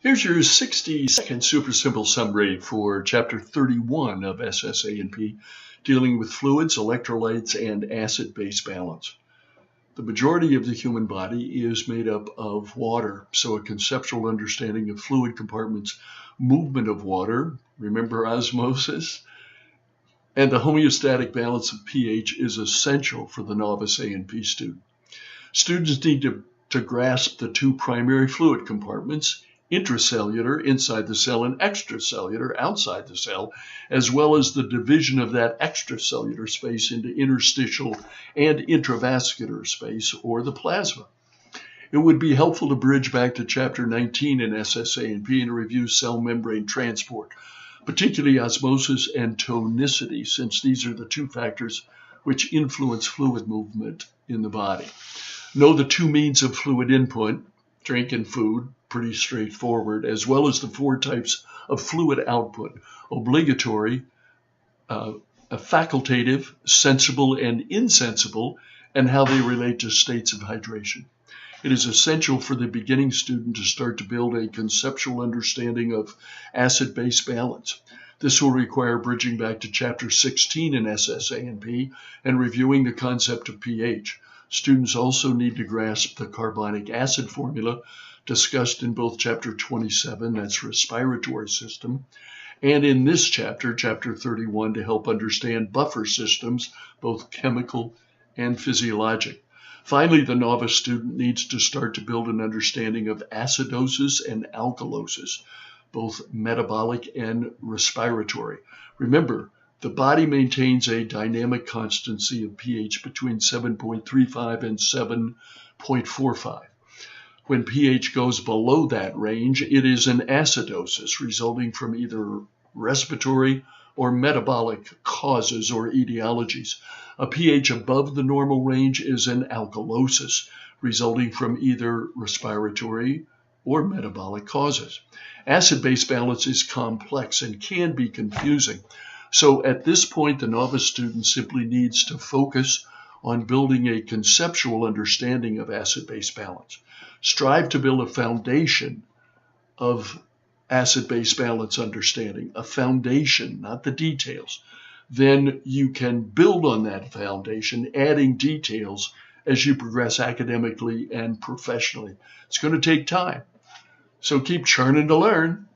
Here's your 60-second super simple summary for Chapter 31 of SSA&P, dealing with fluids, electrolytes, and acid-base balance. The majority of the human body is made up of water, so a conceptual understanding of fluid compartments, movement of water, remember osmosis, and the homeostatic balance of pH is essential for the novice A&P student. Students need to grasp the two primary fluid compartments, intracellular inside the cell and extracellular outside the cell, as well as the division of that extracellular space into interstitial and intravascular space, or the plasma. It would be helpful to bridge back to Chapter 19 in SSA&P and review cell membrane transport, particularly osmosis and tonicity, since these are the two factors which influence fluid movement in the body. Know the two means of fluid input, drink and food, pretty straightforward, as well as the four types of fluid output: obligatory, facultative, sensible, and insensible, and how they relate to states of hydration. It is essential for the beginning student to start to build a conceptual understanding of acid-base balance. This will require bridging back to Chapter 16 in SSA&P and reviewing the concept of pH. Students also need to grasp the carbonic acid formula discussed in both Chapter 27, that's respiratory system, and in this chapter, Chapter 31, to help understand buffer systems, both chemical and physiologic. Finally, the novice student needs to start to build an understanding of acidosis and alkalosis, both metabolic and respiratory. Remember, the body maintains a dynamic constancy of pH between 7.35 and 7.45. When pH goes below that range, it is an acidosis resulting from either respiratory or metabolic causes or etiologies. A pH above the normal range is an alkalosis resulting from either respiratory or metabolic causes. Acid-base balance is complex and can be confusing. So at this point, the novice student simply needs to focus on building a conceptual understanding of acid-base balance. Strive to build a foundation of acid-base balance understanding, a foundation, not the details. Then you can build on that foundation, adding details as you progress academically and professionally. It's going to take time, so keep churning to learn.